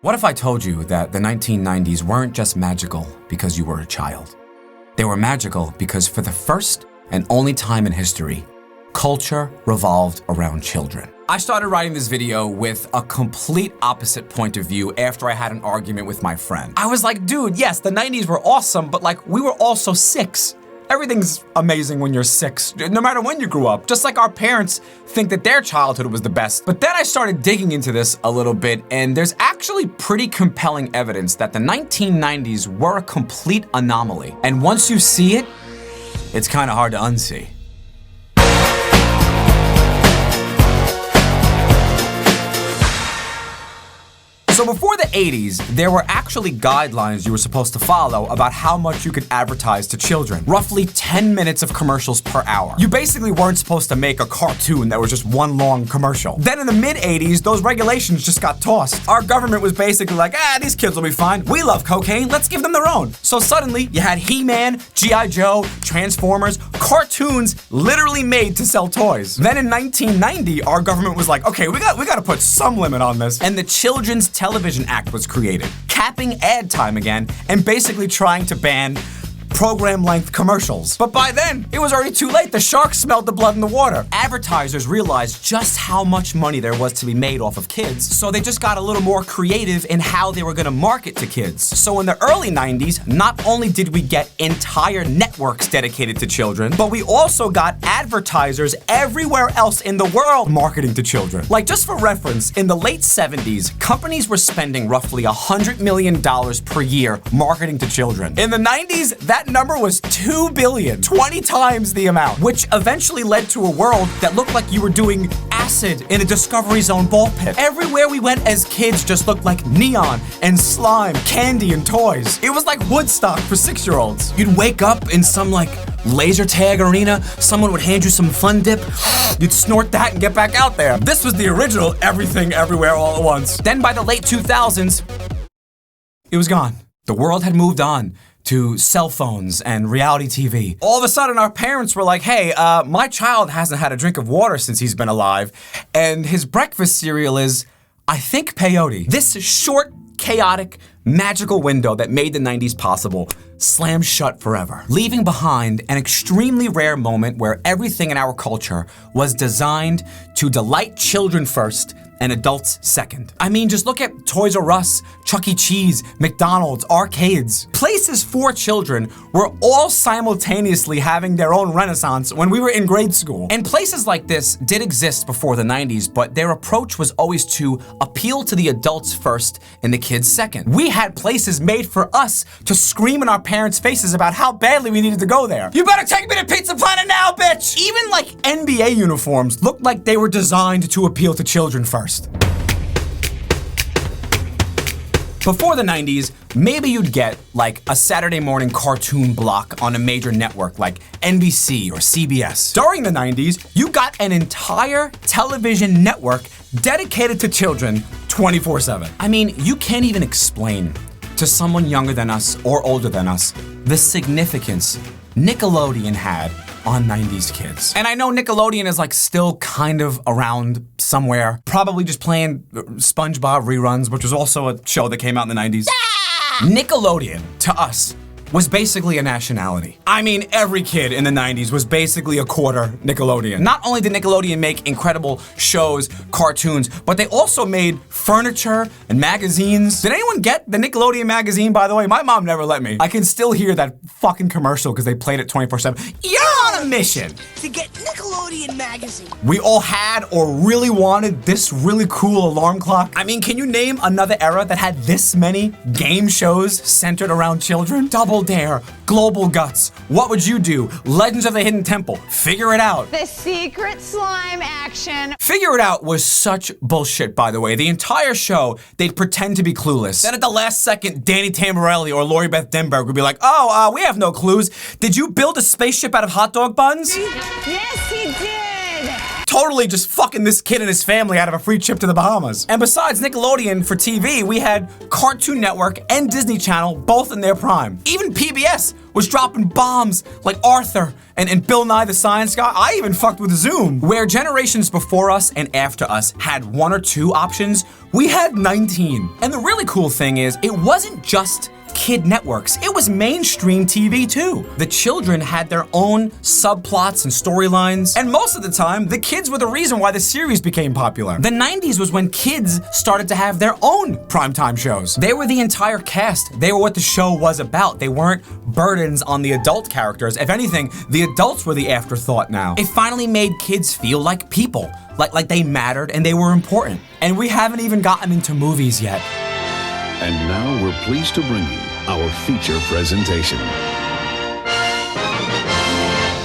What if I told you that the 1990s weren't just magical because you were a child? They were magical because for the first and only time in history, culture revolved around children. I started writing this video with a complete opposite point of view after I had an argument with my friend. I was like, dude, yes, the 90s were awesome, but like, we were also 6. Everything's amazing when you're 6, no matter when you grew up. Just like our parents think that their childhood was the best. But then I started digging into this a little bit, and there's actually pretty compelling evidence that the 1990s were a complete anomaly. And once you see it, it's kind of hard to unsee. So before the 80s, there were actually guidelines you were supposed to follow about how much you could advertise to children. Roughly 10 minutes of commercials per hour. You basically weren't supposed to make a cartoon that was just one long commercial. Then in the mid-80s, those regulations just got tossed. Our government was basically like, these kids will be fine. We love cocaine, let's give them their own. So suddenly, you had He-Man, G.I. Joe, Transformers, cartoons literally made to sell toys. Then in 1990, our government was like, okay, we got to put some limit on this. And the Children's Television Act was created, capping ad time again, and basically trying to ban program-length commercials. But by then, it was already too late. The sharks smelled the blood in the water. Advertisers realized just how much money there was to be made off of kids, so they just got a little more creative in how they were gonna market to kids. So in the early 90s, not only did we get entire networks dedicated to children, but we also got advertisers everywhere else in the world marketing to children. Like, just for reference, in the late 70s, companies were spending roughly $100 million per year marketing to children. In the 90s, that number was 2 billion, 20 times the amount, which eventually led to a world that looked like you were doing acid in a Discovery Zone ball pit. Everywhere we went as kids just looked like neon and slime, candy and toys. It was like Woodstock for 6-year-olds. You'd wake up in some like laser tag arena, someone would hand you some fun dip, you'd snort that and get back out there. This was the original everything everywhere all at once. Then by the late 2000s, it was gone. The world had moved on to cell phones and reality TV. All of a sudden, our parents were like, hey, my child hasn't had a drink of water since he's been alive, and his breakfast cereal is, I think, peyote. This short, chaotic, magical window that made the 90s possible slammed shut forever, leaving behind an extremely rare moment where everything in our culture was designed to delight children first and adults second. I mean, just look at Toys R Us, Chuck E. Cheese, McDonald's, arcades. Places for children were all simultaneously having their own renaissance when we were in grade school. And places like this did exist before the 90s, but their approach was always to appeal to the adults first and the kids second. We had places made for us to scream in our parents' faces about how badly we needed to go there. You better take me to Pizza Planet now, bitch! Even like NBA uniforms looked like they were designed to appeal to children first. Before the 90s, maybe you'd get like a Saturday morning cartoon block on a major network like NBC or CBS. During the 90s, you got an entire television network dedicated to children 24/7. I mean, you can't even explain to someone younger than us or older than us the significance Nickelodeon had on 90s kids. And I know Nickelodeon is like still kind of around somewhere, probably just playing SpongeBob reruns, which was also a show that came out in the 90s. Yeah! Nickelodeon, to us, was basically a nationality. I mean, every kid in the 90s was basically a quarter Nickelodeon. Not only did Nickelodeon make incredible shows, cartoons, but they also made furniture and magazines. Did anyone get the Nickelodeon magazine, by the way? My mom never let me. I can still hear that fucking commercial because they played it 24/7. You're on a mission to get Nickelodeon magazine. We all had or really wanted this really cool alarm clock. I mean, can you name another era that had this many game shows centered around children? Double Dare, Global Guts, What Would You Do, Legends of the Hidden Temple, Figure It Out. The secret slime action. Figure It Out was such bullshit, by the way. The entire show, they'd pretend to be clueless. Then at the last second, Danny Tamborelli or Lori Beth Denberg would be like, we have no clues. Did you build a spaceship out of hot dog buns? Yes, he did. Totally just fucking this kid and his family out of a free trip to the Bahamas. And besides Nickelodeon for TV, we had Cartoon Network and Disney Channel both in their prime. Even PBS was dropping bombs like Arthur and Bill Nye the Science Guy. I even fucked with Zoom. Where generations before us and after us had 1 or 2 options, we had 19. And the really cool thing is, it wasn't just kid networks, it was mainstream TV too. The children had their own subplots and storylines, and most of the time, the kids were the reason why the series became popular. The 90s was when kids started to have their own primetime shows. They were the entire cast. They were what the show was about. They weren't burdens on the adult characters. If anything, the adults were the afterthought now. It finally made kids feel like people, like they mattered and they were important. And we haven't even gotten into movies yet. And now we're pleased to bring you our feature presentation.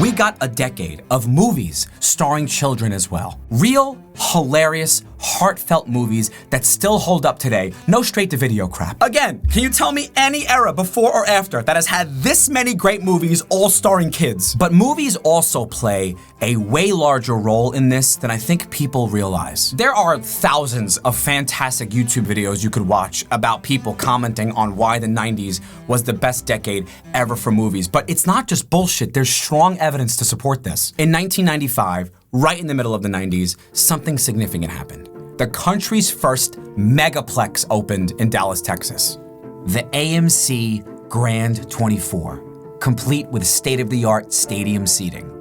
We got a decade of movies starring children as well. Real, hilarious, heartfelt movies that still hold up today. No straight-to-video crap. Again, can you tell me any era before or after that has had this many great movies all starring kids? But movies also play a way larger role in this than I think people realize. There are thousands of fantastic YouTube videos you could watch about people commenting on why the 90s was the best decade ever for movies. But it's not just bullshit. There's strong evidence to support this. In 1995, right in the middle of the 90s, something significant happened. The country's first megaplex opened in Dallas, Texas. The AMC Grand 24, complete with state-of-the-art stadium seating.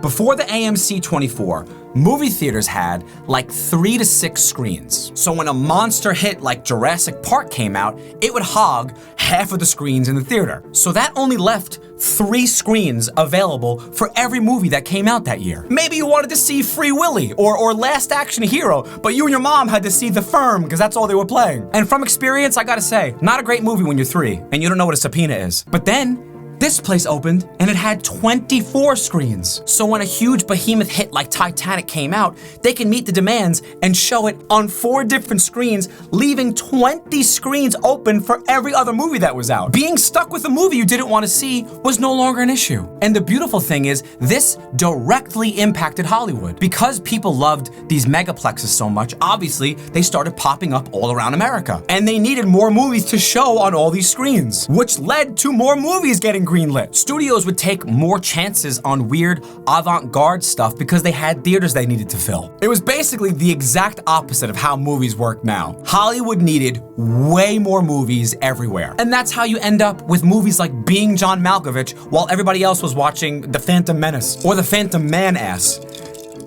Before the AMC 24, movie theaters had like 3 to 6 screens. So when a monster hit like Jurassic Park came out, it would hog half of the screens in the theater. So that only left 3 screens available for every movie that came out that year. Maybe you wanted to see Free Willy or Last Action Hero, but you and your mom had to see The Firm because that's all they were playing. And from experience, I gotta say, not a great movie when you're 3 and you don't know what a subpoena is. But then, this place opened and it had 24 screens. So when a huge behemoth hit like Titanic came out, they can meet the demands and show it on 4 different screens, leaving 20 screens open for every other movie that was out. Being stuck with a movie you didn't want to see was no longer an issue. And the beautiful thing is, this directly impacted Hollywood. Because people loved these megaplexes so much, obviously, they started popping up all around America. And they needed more movies to show on all these screens, which led to more movies getting greenlit. Studios would take more chances on weird avant-garde stuff because they had theaters they needed to fill. It was basically the exact opposite of how movies work now. Hollywood needed way more movies everywhere. And that's how you end up with movies like Being John Malkovich while everybody else was watching The Phantom Menace or The Phantom Man-ass.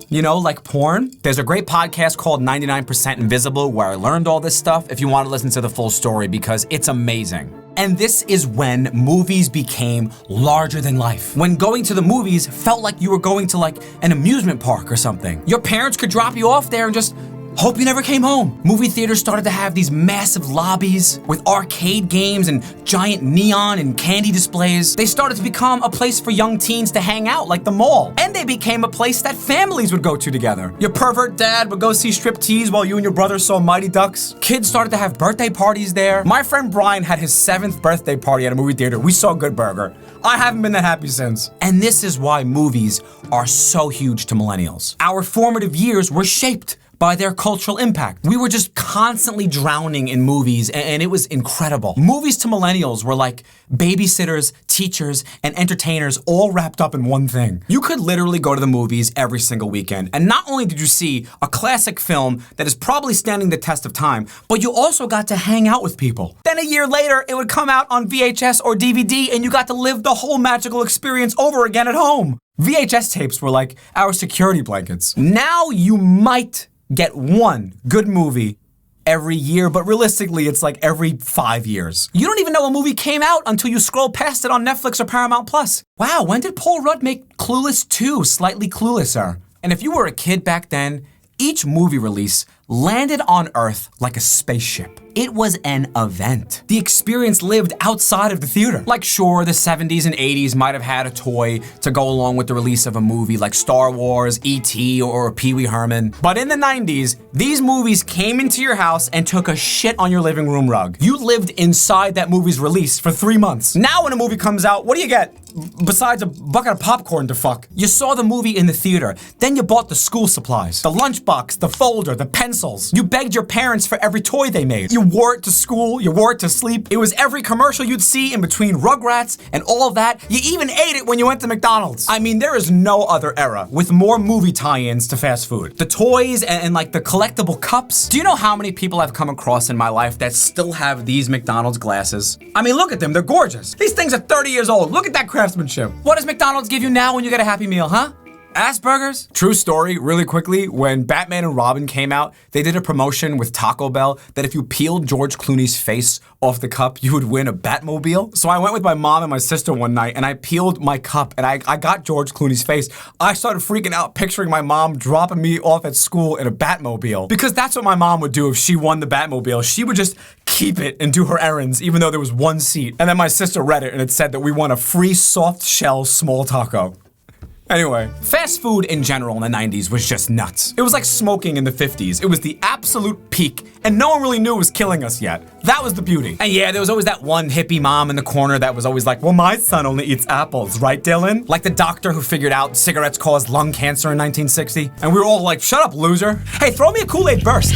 You know, like porn. There's a great podcast called 99% Invisible where I learned all this stuff if you want to listen to the full story because it's amazing. And this is when movies became larger than life. When going to the movies felt like you were going to like an amusement park or something. Your parents could drop you off there and just hope you never came home. Movie theaters started to have these massive lobbies with arcade games and giant neon and candy displays. They started to become a place for young teens to hang out like the mall. And they became a place that families would go to together. Your pervert dad would go see striptease while you and your brother saw Mighty Ducks. Kids started to have birthday parties there. My friend Brian had his 7th birthday party at a movie theater. We saw Good Burger. I haven't been that happy since. And this is why movies are so huge to millennials. Our formative years were shaped by their cultural impact. We were just constantly drowning in movies, and it was incredible. Movies to millennials were like babysitters, teachers, and entertainers all wrapped up in one thing. You could literally go to the movies every single weekend, and not only did you see a classic film that is probably standing the test of time, but you also got to hang out with people. Then a year later, it would come out on VHS or DVD, and you got to live the whole magical experience over again at home. VHS tapes were like our security blankets. Now you might get one good movie every year, but realistically, it's like every 5 years. You don't even know a movie came out until you scroll past it on Netflix or Paramount Plus. Wow, when did Paul Rudd make Clueless 2 slightly cluelesser? And if you were a kid back then, each movie release landed on Earth like a spaceship. It was an event. The experience lived outside of the theater. Like sure, the 70s and 80s might have had a toy to go along with the release of a movie like Star Wars, E.T., or Pee Wee Herman. But in the 90s, these movies came into your house and took a shit on your living room rug. You lived inside that movie's release for 3 months. Now when a movie comes out, what do you get? besides a bucket of popcorn to fuck. You saw the movie in the theater, then you bought the school supplies, the lunchbox, the folder, the pencils. You begged your parents for every toy they made. You wore it to school, you wore it to sleep. It was every commercial you'd see in between Rugrats and all of that. You even ate it when you went to McDonald's. I mean, there is no other era with more movie tie-ins to fast food. The toys and like the collectible cups. Do you know how many people I've come across in my life that still have these McDonald's glasses? I mean, look at them, they're gorgeous. These things are 30 years old. Look at that craftsmanship. What does McDonald's give you now when you get a Happy Meal, huh? Asperger's? True story, really quickly, when Batman and Robin came out, they did a promotion with Taco Bell that if you peeled George Clooney's face off the cup, you would win a Batmobile. So I went with my mom and my sister one night and I peeled my cup and I got George Clooney's face. I started freaking out picturing my mom dropping me off at school in a Batmobile. Because that's what my mom would do if she won the Batmobile. She would just keep it and do her errands even though there was one seat. And then my sister read it and it said that we won a free soft shell small taco. Anyway, fast food in general in the 90s was just nuts. It was like smoking in the 50s. It was the absolute peak, and no one really knew it was killing us yet. That was the beauty. And yeah, there was always that one hippie mom in the corner that was always like, well, my son only eats apples, right, Dylan? Like the doctor who figured out cigarettes caused lung cancer in 1960. And we were all like, shut up, loser. Hey, throw me a Kool-Aid burst.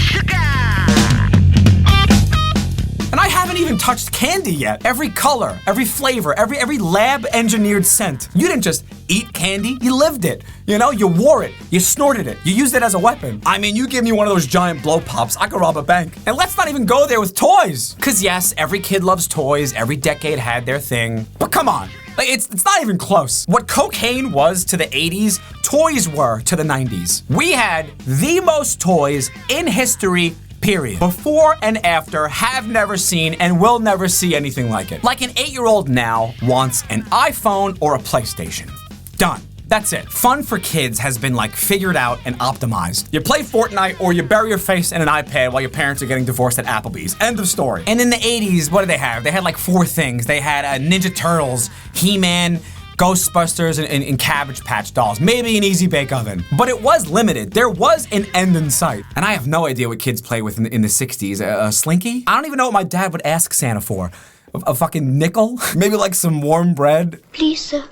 And I haven't even touched candy yet. Every color, every flavor, every lab-engineered scent. You didn't just eat candy, you lived it. You know, you wore it, you snorted it, you used it as a weapon. I mean, you give me one of those giant blow pops, I could rob a bank. And let's not even go there with toys. Cause yes, every kid loves toys, every decade had their thing. But come on. Like, it's not even close. What cocaine was to the 80s, toys were to the 90s. We had the most toys in history, period. Before and after, have never seen and will never see anything like it. Like an 8-year-old now wants an iPhone or a PlayStation. Done. That's it. Fun for kids has been like figured out and optimized. You play Fortnite or you bury your face in an iPad while your parents are getting divorced at Applebee's. End of story. And in the 80s, what did they have? They had like 4 things. They had Ninja Turtles, He-Man, Ghostbusters, and Cabbage Patch Dolls. Maybe an Easy Bake Oven. But it was limited. There was an end in sight. And I have no idea what kids play with in the 60s. A Slinky? I don't even know what my dad would ask Santa for. A fucking nickel? Maybe like some warm bread? Please, sir.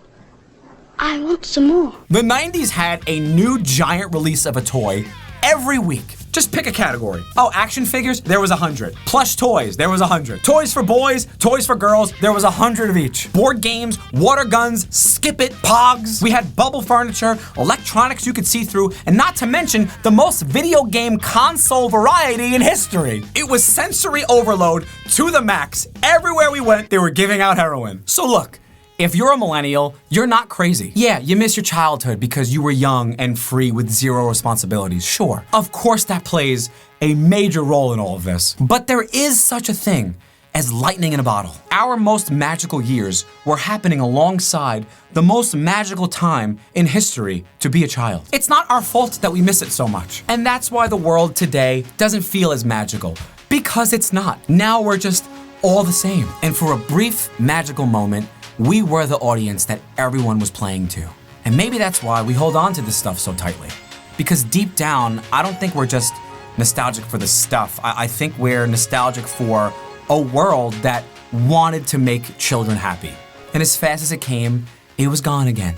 I want some more. The 90s had a new giant release of a toy every week. Just pick a category. Oh, action figures? There was 100. Plush toys? There was 100. Toys for boys? Toys for girls? There was 100 of each. Board games, water guns, skip it, pogs. We had bubble furniture, electronics you could see through, and not to mention the most video game console variety in history. It was sensory overload to the max. Everywhere we went, they were giving out heroin. So look, if you're a millennial, you're not crazy. Yeah, you miss your childhood because you were young and free with 0 responsibilities, sure. Of course that plays a major role in all of this. But there is such a thing as lightning in a bottle. Our most magical years were happening alongside the most magical time in history to be a child. It's not our fault that we miss it so much. And that's why the world today doesn't feel as magical, because it's not. Now we're just all the same. And for a brief magical moment, we were the audience that everyone was playing to. And maybe that's why we hold on to this stuff so tightly. Because deep down, I don't think we're just nostalgic for the stuff. I think we're nostalgic for a world that wanted to make children happy. And as fast as it came, it was gone again.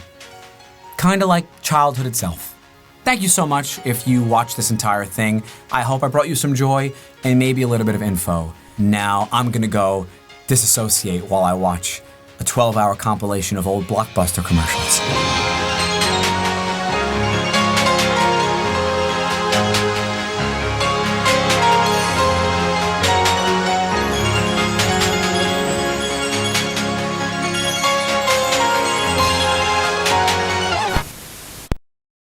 Kinda like childhood itself. Thank you so much if you watched this entire thing. I hope I brought you some joy and maybe a little bit of info. Now I'm gonna go disassociate while I watch a 12-hour compilation of old Blockbuster commercials.